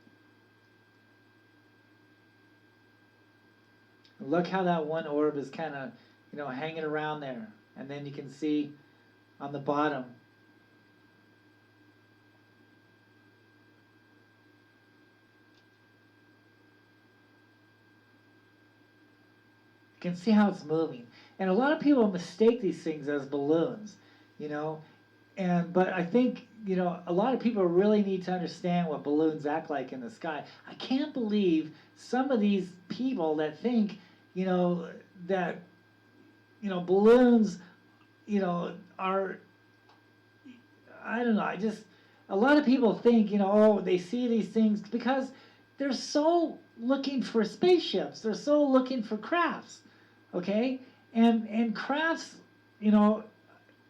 Look how that one orb is kind of, hanging around there. And then you can see on the bottom. You can see how it's moving. And a lot of people mistake these things as balloons, but I think, a lot of people really need to understand what balloons act like in the sky. I can't believe some of these people that think, that, balloons, are, I don't know, a lot of people think, they see these things because they're so looking for spaceships. They're so looking for crafts, okay? And crafts,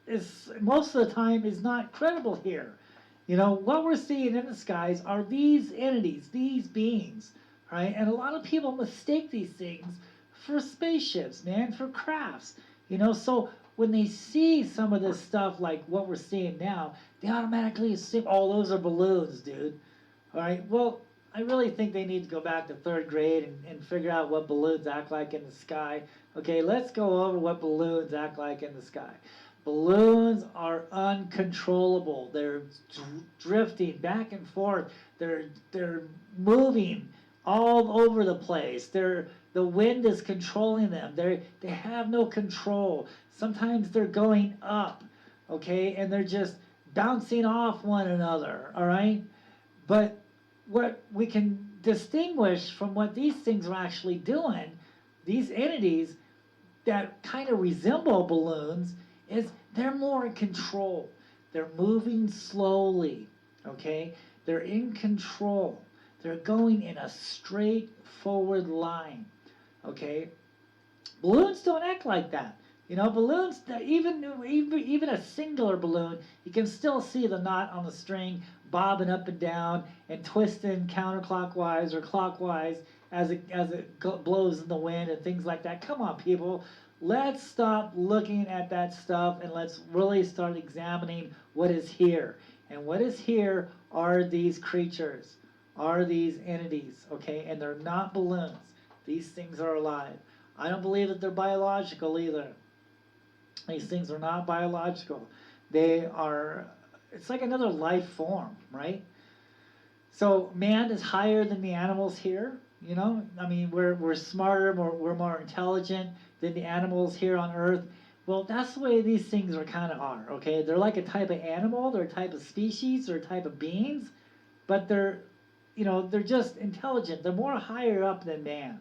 is most of the time is not credible here. What we're seeing in the skies are these entities, these beings, right? And a lot of people mistake these things for spaceships, man, for crafts. So when they see some of this stuff like what we're seeing now, they automatically assume, oh, those are balloons, dude. All right, well, I really think they need to go back to 3rd grade and figure out what balloons act like in the sky. Okay, let's go over what balloons act like in the sky. Balloons are uncontrollable. They're drifting back and forth. They're moving all over the place. The wind is controlling them. They have no control. Sometimes they're going up, okay, and they're just bouncing off one another, all right? But what we can distinguish from what these things are actually doing, these entities that kind of resemble balloons, is they're more in control. They're moving slowly, okay? They're in control. They're going in a straight forward line, okay? Balloons don't act like that. You know, balloons, even a singular balloon, you can still see the knot on the string bobbing up and down and twisting counterclockwise or clockwise as it blows in the wind and things like that. Come on, people. Let's stop looking at that stuff and let's really start examining what is here. And what is here are these creatures, are these entities, okay? And they're not balloons. These things are alive. I don't believe that they're biological either. These things are not biological. They are, it's like another life form, right? So man is higher than the animals here, you know? I mean, we're smarter, we're more intelligent than the animals here on Earth. Well, that's the way these things are, okay? They're like a type of animal, they're a type of species, they're a type of beings, but they're just intelligent. They're more higher up than man.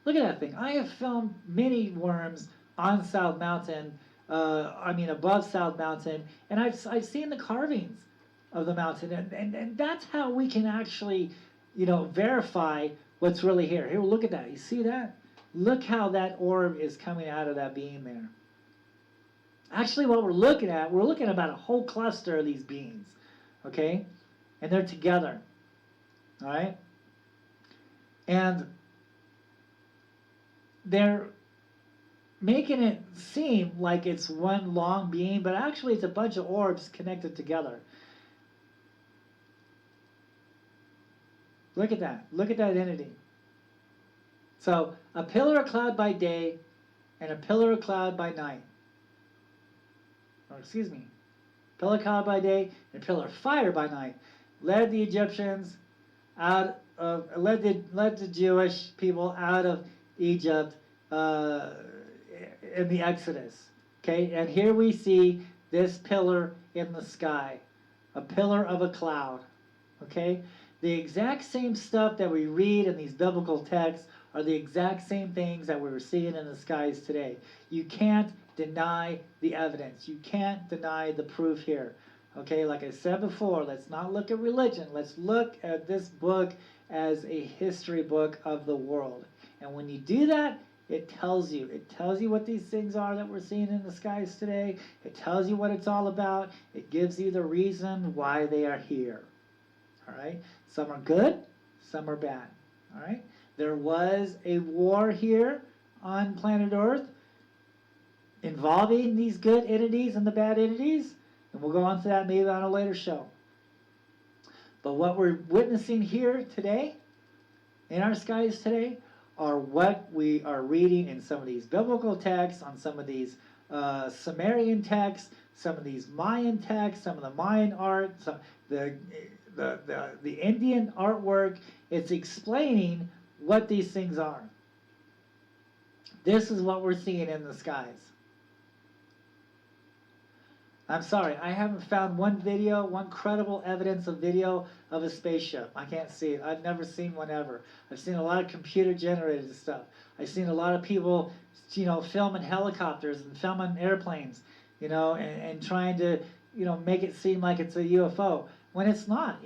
Look at that thing. I have filmed many worms on South Mountain, above South Mountain, and I've seen the carvings of the mountain, and that's how we can actually, verify what's really here. Here, look at that. You see that? Look how that orb is coming out of that beam there. Actually, what we're looking at about a whole cluster of these beings, okay? And they're together, all right? And they're making it seem like it's one long beam, but actually it's a bunch of orbs connected together. Look at that. Look at that entity. So, a pillar of cloud by day and a pillar of cloud by night. Or excuse me. Pillar of cloud by day and a pillar of fire by night led the Egyptians out of, led the Jewish people out of Egypt in the Exodus. Okay, and here we see this pillar in the sky, a pillar of a cloud. Okay, the exact same stuff that we read in these biblical texts are the exact same things that we're seeing in the skies today. You can't deny the evidence. You can't deny the proof here. Okay, like I said before, let's not look at religion. Let's look at this book as a history book of the world. And when you do that, it tells you what these things are that we're seeing in the skies today. It tells you what it's all about. It gives you the reason why they are here. All right? Some are good, some are bad. All right? There was a war here on planet Earth involving these good entities and the bad entities, and we'll go on to that maybe on a later show. But what we're witnessing here today, in our skies today, are what we are reading in some of these biblical texts, on some of these Sumerian texts, some of these Mayan texts, some of the Mayan art, some, the Indian artwork. It's explaining what these things are. This is what we're seeing in the skies. I'm sorry, I haven't found one credible evidence of video of a spaceship. I can't see it. I've never seen one ever. I've seen a lot of computer-generated stuff. I've seen a lot of people, filming helicopters and filming airplanes, and trying to, make it seem like it's a UFO when it's not.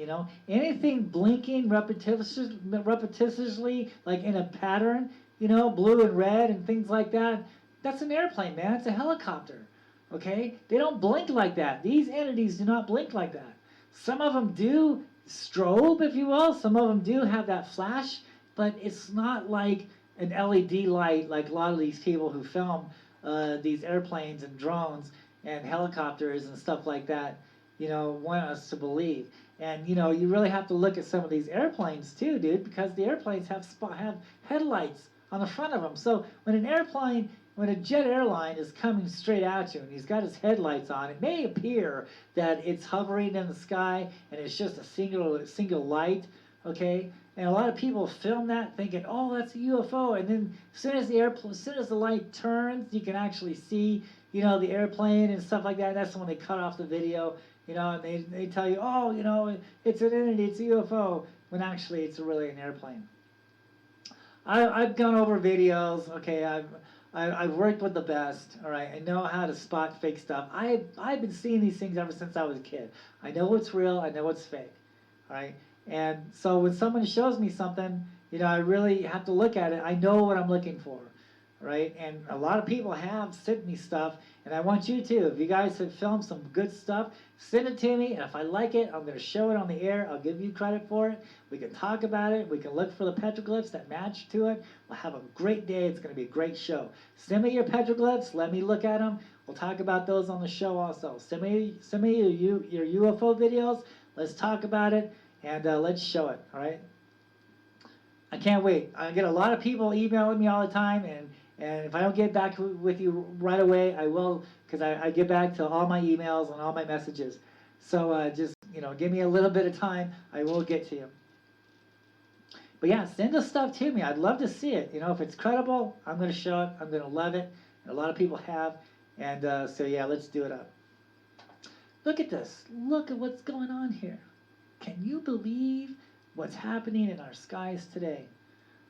Anything blinking repetitiously, like in a pattern, blue and red and things like that, that's an airplane, man. It's a helicopter. Okay? They don't blink like that. These entities do not blink like that. Some of them do strobe, if you will. Some of them do have that flash, but it's not like an LED light like a lot of these people who film these airplanes and drones and helicopters and stuff like that, want us to believe. And you know, you really have to look at some of these airplanes too, dude, because the airplanes have headlights on the front of them. So when a jet airline is coming straight at you and he's got his headlights on, it may appear that it's hovering in the sky and it's just a single light, okay? And a lot of people film that thinking, oh, that's a UFO. And then as soon as the light turns, you can actually see, you know, the airplane and stuff like that. And that's when they cut off the video, you know, and they tell you, oh, you know, it's an entity, it's a UFO, when actually it's really an airplane. I've gone over videos, okay, I've worked with the best, all right, I know how to spot fake stuff. I've been seeing these things ever since I was a kid. I know what's real, I know what's fake, all right? And so when someone shows me something, you know, I really have to look at it. I know what I'm looking for, right? And a lot of people have sent me stuff, and I want you to. If you guys have filmed some good stuff, send it to me, and if I like it, I'm going to show it on the air. I'll give you credit for it. We can talk about it. We can look for the petroglyphs that match to it. We'll have a great day. It's going to be a great show. Send me your petroglyphs. Let me look at them. We'll talk about those on the show also. Send me your UFO videos. Let's talk about it. And let's show it, all right? I can't wait. I get a lot of people emailing me all the time, and if I don't get back with you right away, I will, because I get back to all my emails and all my messages. So just, you know, give me a little bit of time. I will get to you. But yeah, send the stuff to me. I'd love to see it. You know, if it's credible, I'm going to show it. I'm going to love it. And a lot of people have. And so yeah, let's do it up. Look at this. Look at what's going on here. Can you believe what's happening in our skies today?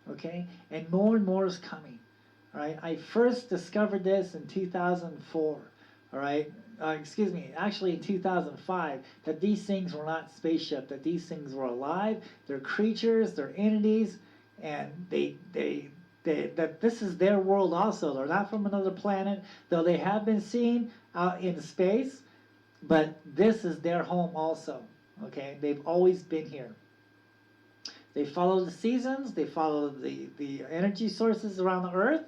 Okay? And more is coming. All right? I first discovered this in 2004. All right? Actually in 2005, that these things were not spaceship, that these things were alive. They're creatures, they're entities, and that this is their world also. They're not from another planet, though they have been seen out in space, but this is their home also. Okay, they've always been here. They follow the seasons. They follow the energy sources around the Earth.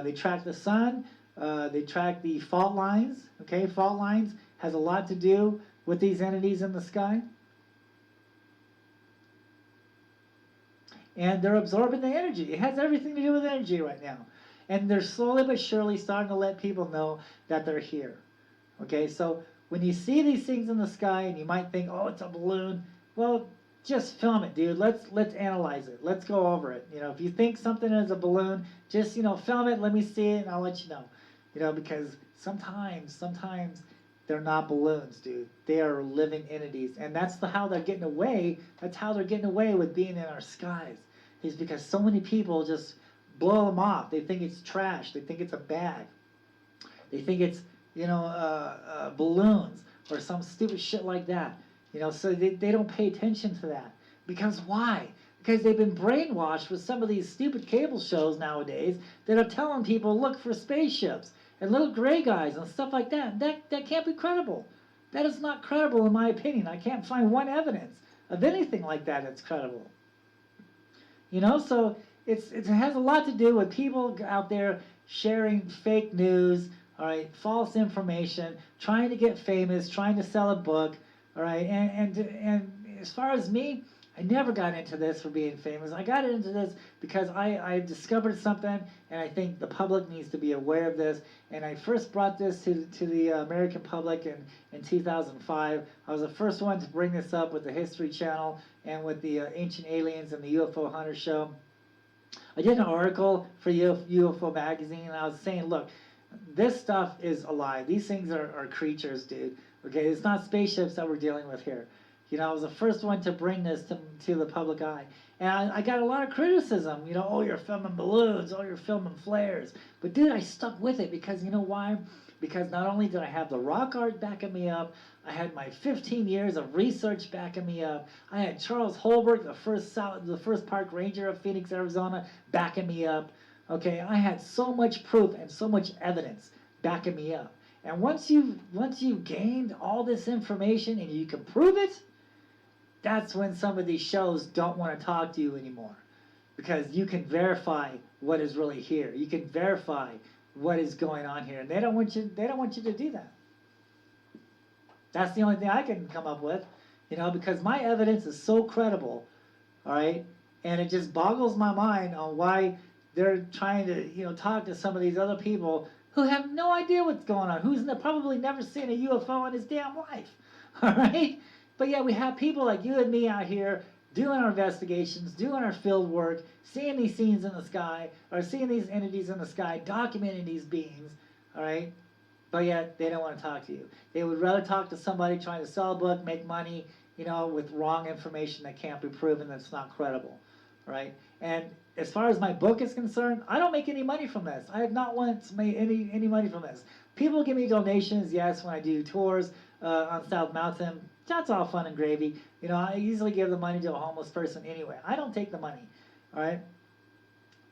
They track the sun. They track the fault lines. Okay, fault lines has a lot to do with these entities in the sky. And they're absorbing the energy. It has everything to do with energy right now. And they're slowly but surely starting to let people know that they're here. Okay, so when you see these things in the sky and you might think, oh, it's a balloon, well, just film it, dude. Let's analyze it. Let's go over it. You know, if you think something is a balloon, just, you know, film it, let me see it, and I'll let you know. You know, because sometimes they're not balloons, dude. They are living entities. And that's how they're getting away. That's how they're getting away with being in our skies. Is because so many people just blow them off. They think it's trash. They think it's a bag. They think it's, you know, balloons or some stupid shit like that. You know, so they don't pay attention to that. Because why? Because they've been brainwashed with some of these stupid cable shows nowadays that are telling people, look for spaceships and little gray guys and stuff like that. That can't be credible. That is not credible in my opinion. I can't find one evidence of anything like that that's credible. You know, so it has a lot to do with people out there sharing fake news, all right, false information, trying to get famous, trying to sell a book, all right, and as far as me, I never got into this for being famous. I got into this because I discovered something, and I think the public needs to be aware of this. And I first brought this to the American public in 2005. I was the first one to bring this up with the History Channel and with the Ancient Aliens and the UFO Hunter Show. I did an article for UFO Magazine, and I was saying, look, this stuff is alive. These things are creatures, dude. Okay, it's not spaceships that we're dealing with here. You know, I was the first one to bring this to the public eye. And I got a lot of criticism, you know, oh, you're filming balloons, oh, you're filming flares. But dude, I stuck with it because, you know why? Because not only did I have the rock art backing me up, I had my 15 years of research backing me up. I had Charles Holbrook, the first park ranger of Phoenix, Arizona, backing me up. Okay, I had so much proof and so much evidence backing me up. And once you've gained all this information and you can prove it, that's when some of these shows don't want to talk to you anymore, because you can verify what is really here. You can verify what is going on here, and they don't want you to do that. That's the only thing I can come up with. because my evidence is so credible, all right, and it just boggles my mind on why they're trying to, talk to some of these other people who have no idea what's going on, who's probably never seen a UFO in his damn life, all right? But yeah, we have people like you and me out here doing our investigations, doing our field work, seeing these scenes in the sky, or seeing these entities in the sky, documenting these beings, all right? But yet, they don't want to talk to you. They would rather talk to somebody trying to sell a book, make money, with wrong information that can't be proven, that's not credible, right? And as far as my book is concerned, I don't make any money from this. I have not once made any money from this. People give me donations, yes, when I do tours on South Mountain. That's all fun and gravy. I easily give the money to a homeless person anyway. I don't take the money, all right?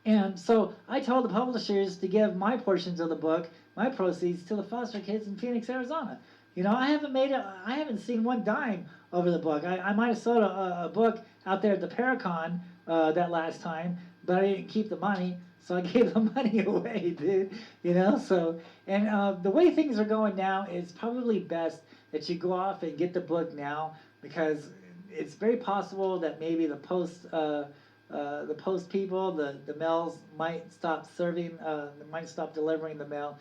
And so I told the publishers to give my portions of the book, my proceeds, to the foster kids in Phoenix, Arizona. I haven't seen one dime over the book. I might have sold a book out there at the Paracon that last time, but I didn't keep the money, so I gave the money away, dude. So, and the way things are going now, it's probably best that you go off and get the book now, because it's very possible that maybe the post people, the mails might stop serving, might stop delivering the mail.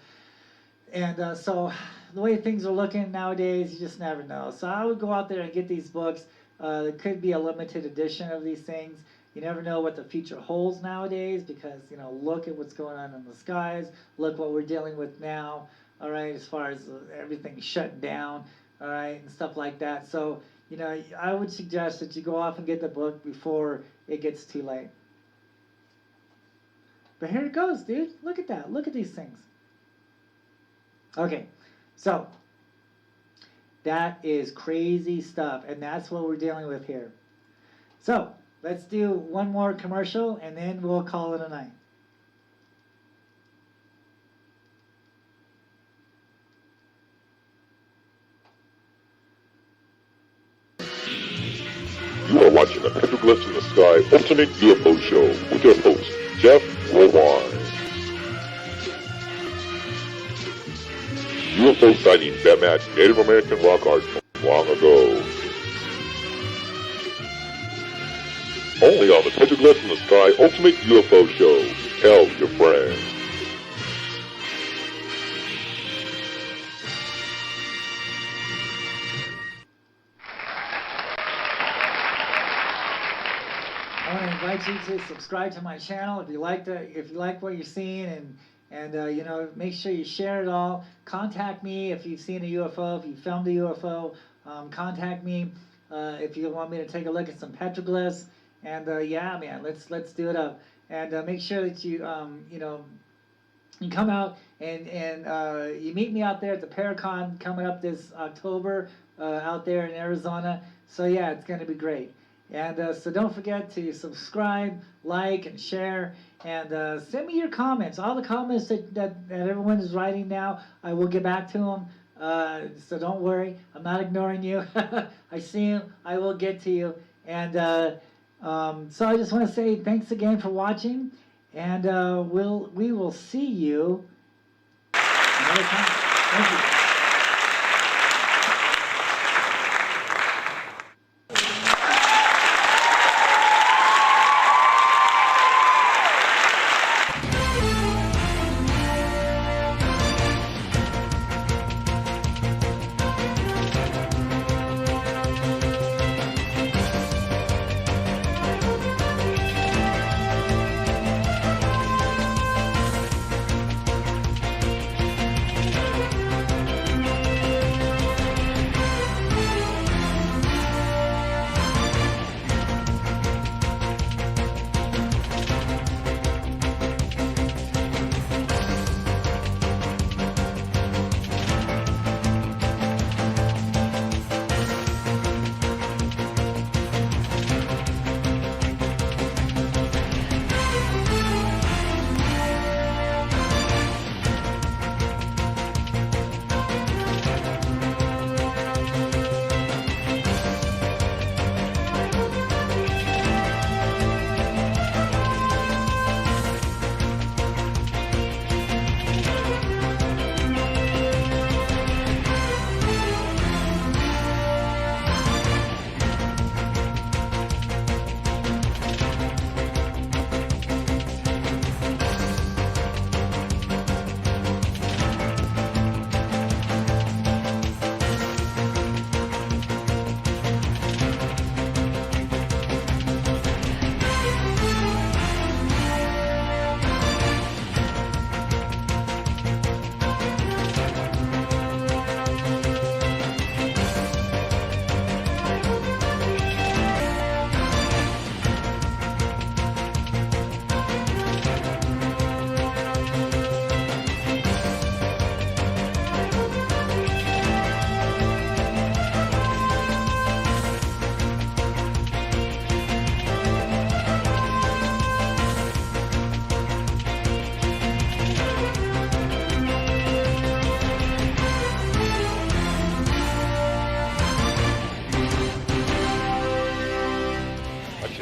And so the way things are looking nowadays, you just never know. So I would go out there and get these books. There could be a limited edition of these things. You never know what the future holds nowadays, because, look at what's going on in the skies. Look what we're dealing with now, all right, as far as everything shut down, all right, and stuff like that. So, I would suggest that you go off and get the book before it gets too late. But here it goes, dude. Look at that. Look at these things. Okay, so that is crazy stuff, and that's what we're dealing with here. So let's do one more commercial, and then we'll call it a night. You are watching the Petroglyphs in the Sky Ultimate UFO Show with your host, Jeff Worldwide. UFO sightings that match Native American rock art from long ago. Only on the Petroglyphs in the Sky Ultimate UFO Show. Tell your friends. I want to invite you to subscribe to my channel if you like what you're seeing, and make sure you share it all. Contact me if you've seen a UFO, if you filmed a UFO. Contact me if you want me to take a look at some petroglyphs. And yeah, man, let's do it up. And make sure that you you come out and you meet me out there at the Paracon coming up this October out there in Arizona. So yeah, it's going to be great. And so don't forget to subscribe, like, and share, and send me your comments. All the comments that everyone is writing now, I will get back to them. So don't worry, I'm not ignoring you. I see them, I will get to you. And so I just want to say thanks again for watching, and we will see you another time. Thank you.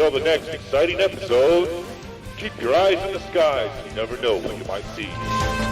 Until the next exciting episode, keep your eyes in the skies. You never know what you might see.